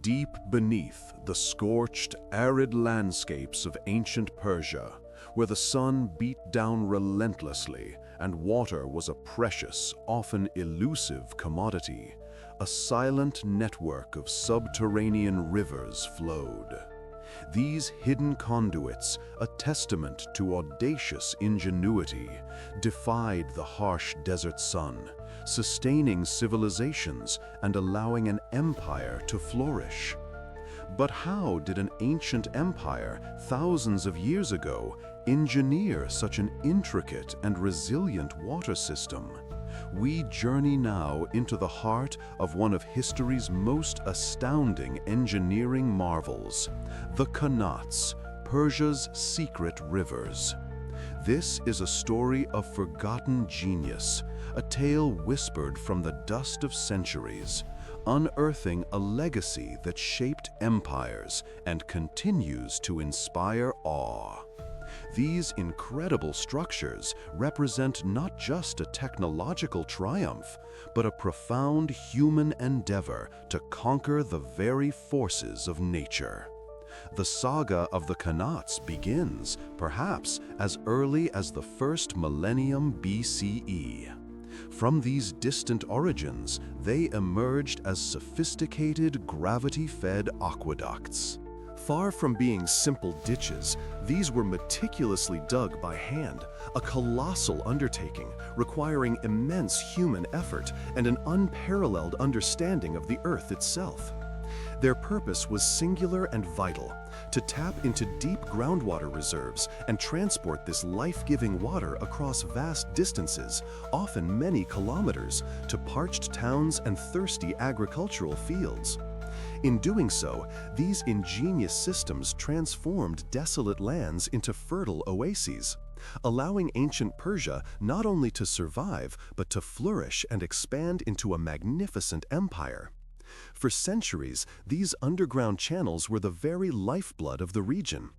Deep beneath the scorched, arid landscapes of ancient Persia, where the sun beat down relentlessly and water was a precious, often elusive commodity, a silent network of subterranean rivers flowed. These hidden conduits, a testament to audacious ingenuity, defied the harsh desert sun, sustaining civilizations and allowing an empire to flourish. But how did an ancient empire, thousands of years ago, engineer such an intricate and resilient water system? We journey now into the heart of one of history's most astounding engineering marvels, the Qanats, Persia's secret rivers. This is a story of forgotten genius, a tale whispered from the dust of centuries, unearthing a legacy that shaped empires and continues to inspire awe. These incredible structures represent not just a technological triumph, but a profound human endeavor to conquer the very forces of nature. The saga of the Qanats begins, perhaps, as early as the first millennium BCE. From these distant origins, they emerged as sophisticated, gravity-fed aqueducts. Far from being simple ditches, these were meticulously dug by hand, a colossal undertaking requiring immense human effort and an unparalleled understanding of the earth itself. Their purpose was singular and vital: to tap into deep groundwater reserves and transport this life-giving water across vast distances, often many kilometers, to parched towns and thirsty agricultural fields. In doing so, these ingenious systems transformed desolate lands into fertile oases, allowing ancient Persia not only to survive, but to flourish and expand into a magnificent empire. For centuries, these underground channels were the very lifeblood of the region.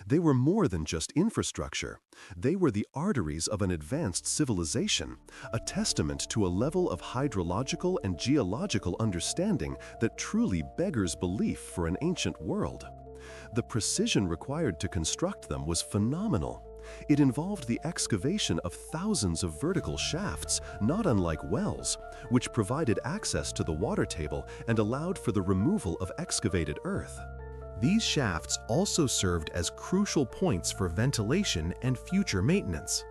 They were more than just infrastructure. They were the arteries of an advanced civilization, a testament to a level of hydrological and geological understanding that truly beggars belief for an ancient world. The precision required to construct them was phenomenal. It involved the excavation of thousands of vertical shafts, not unlike wells, which provided access to the water table and allowed for the removal of excavated earth. These shafts also served as crucial points for ventilation and future maintenance.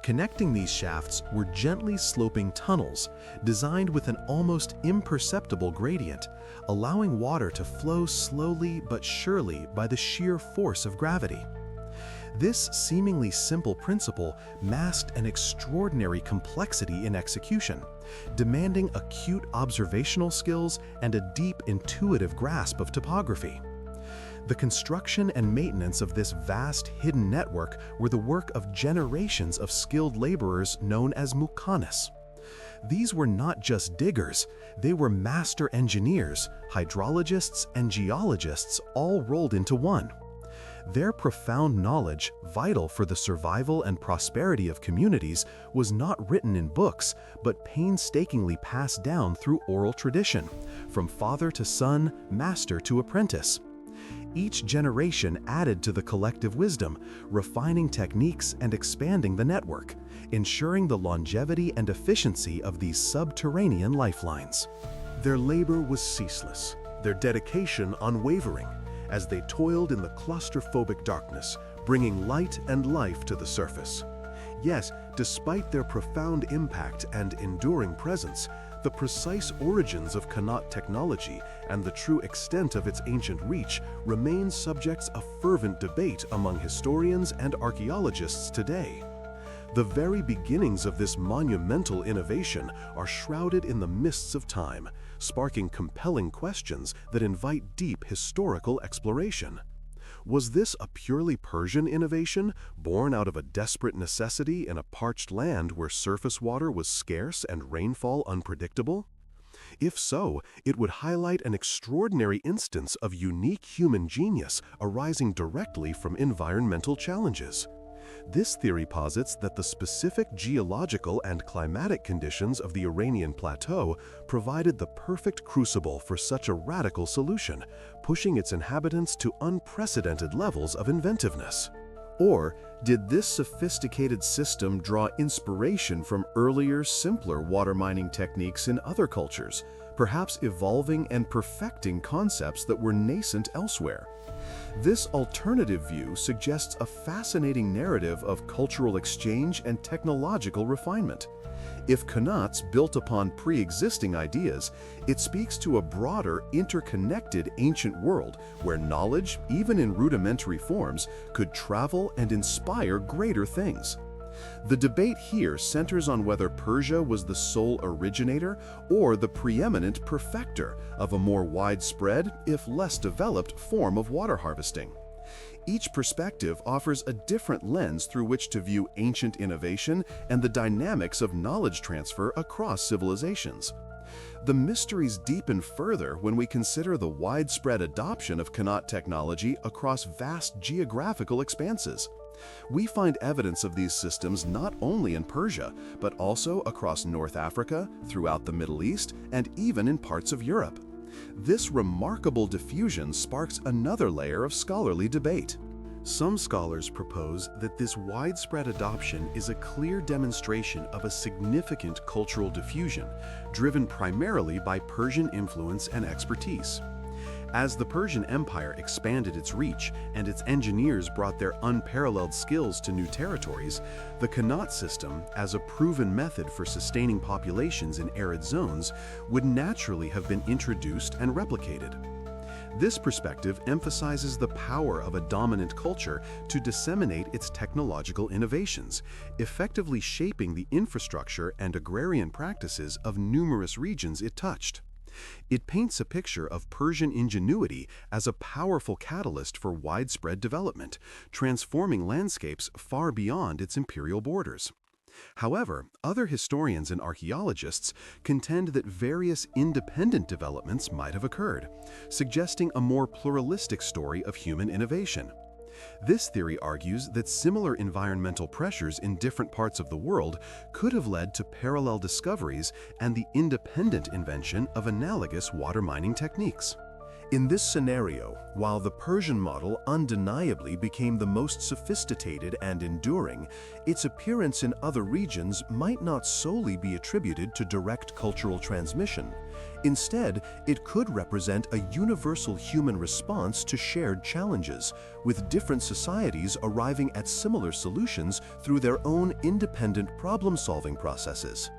Connecting these shafts were gently sloping tunnels designed with an almost imperceptible gradient, allowing water to flow slowly but surely by the sheer force of gravity. This seemingly simple principle masked an extraordinary complexity in execution, demanding acute observational skills and a deep intuitive grasp of topography. The construction and maintenance of this vast hidden network were the work of generations of skilled laborers known as muqannis. These were not just diggers, they were master engineers, hydrologists, and geologists all rolled into one. Their profound knowledge, vital for the survival and prosperity of communities, was not written in books, but painstakingly passed down through oral tradition, from father to son, master to apprentice. Each generation added to the collective wisdom, refining techniques and expanding the network, ensuring the longevity and efficiency of these subterranean lifelines. Their labor was ceaseless, their dedication unwavering, as they toiled in the claustrophobic darkness, bringing light and life to the surface. Yes, despite their profound impact and enduring presence, the precise origins of Qanat technology and the true extent of its ancient reach remain subjects of fervent debate among historians and archaeologists today. The very beginnings of this monumental innovation are shrouded in the mists of time, sparking compelling questions that invite deep historical exploration. Was this a purely Persian innovation, born out of a desperate necessity in a parched land where surface water was scarce and rainfall unpredictable? If so, it would highlight an extraordinary instance of unique human genius arising directly from environmental challenges. This theory posits that the specific geological and climatic conditions of the Iranian plateau provided the perfect crucible for such a radical solution, pushing its inhabitants to unprecedented levels of inventiveness. Or did this sophisticated system draw inspiration from earlier, simpler water mining techniques in other cultures, perhaps evolving and perfecting concepts that were nascent elsewhere? This alternative view suggests a fascinating narrative of cultural exchange and technological refinement. If Qanats built upon pre-existing ideas, it speaks to a broader, interconnected ancient world where knowledge, even in rudimentary forms, could travel and inspire greater things. The debate here centers on whether Persia was the sole originator or the preeminent perfecter of a more widespread, if less developed, form of water harvesting. Each perspective offers a different lens through which to view ancient innovation and the dynamics of knowledge transfer across civilizations. The mysteries deepen further when we consider the widespread adoption of Qanat technology across vast geographical expanses. We find evidence of these systems not only in Persia, but also across North Africa, throughout the Middle East, and even in parts of Europe. This remarkable diffusion sparks another layer of scholarly debate. Some scholars propose that this widespread adoption is a clear demonstration of a significant cultural diffusion, driven primarily by Persian influence and expertise. As the Persian Empire expanded its reach and its engineers brought their unparalleled skills to new territories, the Qanat system, as a proven method for sustaining populations in arid zones, would naturally have been introduced and replicated. This perspective emphasizes the power of a dominant culture to disseminate its technological innovations, effectively shaping the infrastructure and agrarian practices of numerous regions it touched. It paints a picture of Persian ingenuity as a powerful catalyst for widespread development, transforming landscapes far beyond its imperial borders. However, other historians and archaeologists contend that various independent developments might have occurred, suggesting a more pluralistic story of human innovation. This theory argues that similar environmental pressures in different parts of the world could have led to parallel discoveries and the independent invention of analogous water mining techniques. In this scenario, while the Persian model undeniably became the most sophisticated and enduring, its appearance in other regions might not solely be attributed to direct cultural transmission. Instead, it could represent a universal human response to shared challenges, with different societies arriving at similar solutions through their own independent problem-solving processes.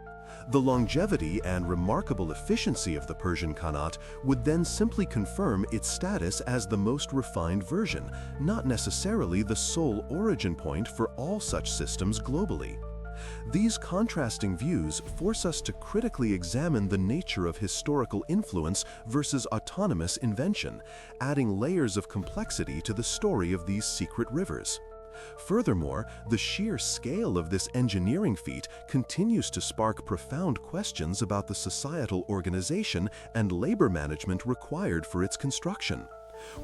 The longevity and remarkable efficiency of the Persian Qanat would then simply confirm its status as the most refined version, not necessarily the sole origin point for all such systems globally. These contrasting views force us to critically examine the nature of historical influence versus autonomous invention, adding layers of complexity to the story of these secret rivers. Furthermore, the sheer scale of this engineering feat continues to spark profound questions about the societal organization and labor management required for its construction.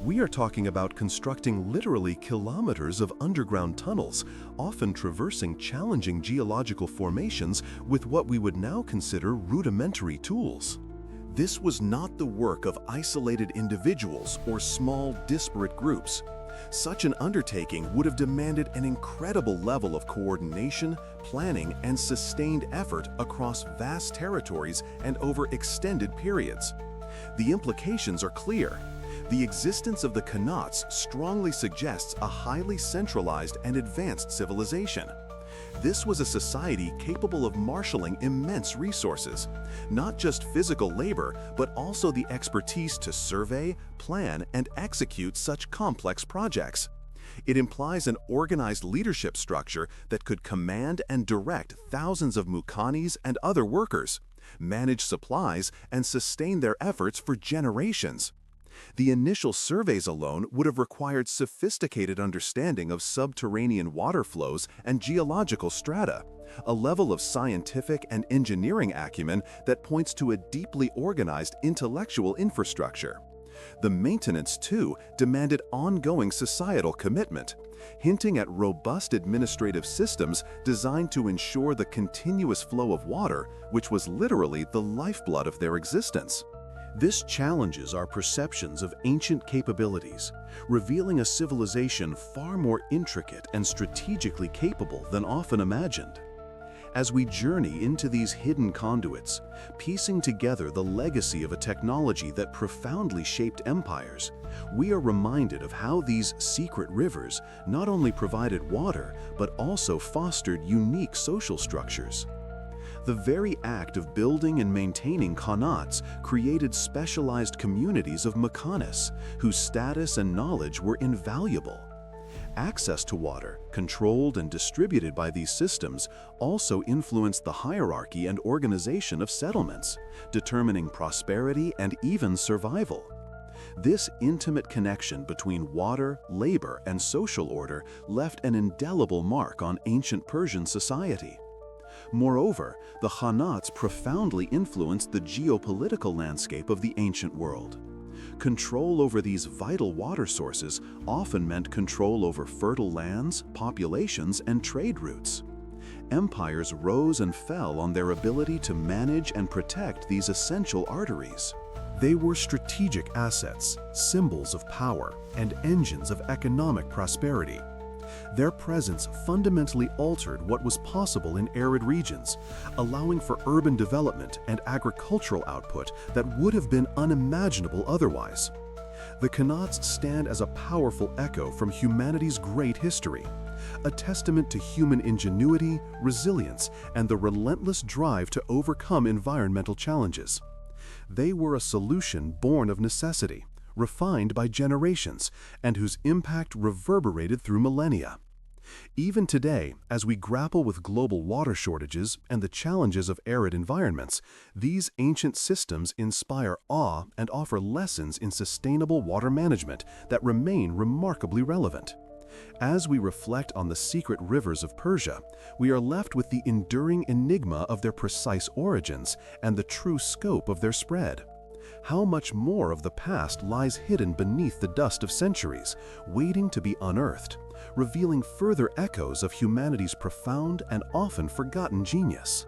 We are talking about constructing literally kilometers of underground tunnels, often traversing challenging geological formations with what we would now consider rudimentary tools. This was not the work of isolated individuals or small, disparate groups. Such an undertaking would have demanded an incredible level of coordination, planning, and sustained effort across vast territories and over extended periods. The implications are clear. The existence of the Qanats strongly suggests a highly centralized and advanced civilization. This was a society capable of marshaling immense resources, not just physical labor, but also the expertise to survey, plan, and execute such complex projects. It implies an organized leadership structure that could command and direct thousands of muqannis and other workers, manage supplies, and sustain their efforts for generations. The initial surveys alone would have required sophisticated understanding of subterranean water flows and geological strata, a level of scientific and engineering acumen that points to a deeply organized intellectual infrastructure. The maintenance, too, demanded ongoing societal commitment, hinting at robust administrative systems designed to ensure the continuous flow of water, which was literally the lifeblood of their existence. This challenges our perceptions of ancient capabilities, revealing a civilization far more intricate and strategically capable than often imagined. As we journey into these hidden conduits, piecing together the legacy of a technology that profoundly shaped empires, we are reminded of how these secret rivers not only provided water, but also fostered unique social structures. The very act of building and maintaining Qanats created specialized communities of muqannis, whose status and knowledge were invaluable. Access to water, controlled and distributed by these systems, also influenced the hierarchy and organization of settlements, determining prosperity and even survival. This intimate connection between water, labor, and social order left an indelible mark on ancient Persian society. Moreover, the Qanats profoundly influenced the geopolitical landscape of the ancient world. Control over these vital water sources often meant control over fertile lands, populations, and trade routes. Empires rose and fell on their ability to manage and protect these essential arteries. They were strategic assets, symbols of power, and engines of economic prosperity. Their presence fundamentally altered what was possible in arid regions, allowing for urban development and agricultural output that would have been unimaginable otherwise. The Qanats stand as a powerful echo from humanity's great history, a testament to human ingenuity, resilience, and the relentless drive to overcome environmental challenges. They were a solution born of necessity, refined by generations, and whose impact reverberated through millennia. Even today, as we grapple with global water shortages and the challenges of arid environments, these ancient systems inspire awe and offer lessons in sustainable water management that remain remarkably relevant. As we reflect on the secret rivers of Persia, we are left with the enduring enigma of their precise origins and the true scope of their spread. How much more of the past lies hidden beneath the dust of centuries, waiting to be unearthed, revealing further echoes of humanity's profound and often forgotten genius?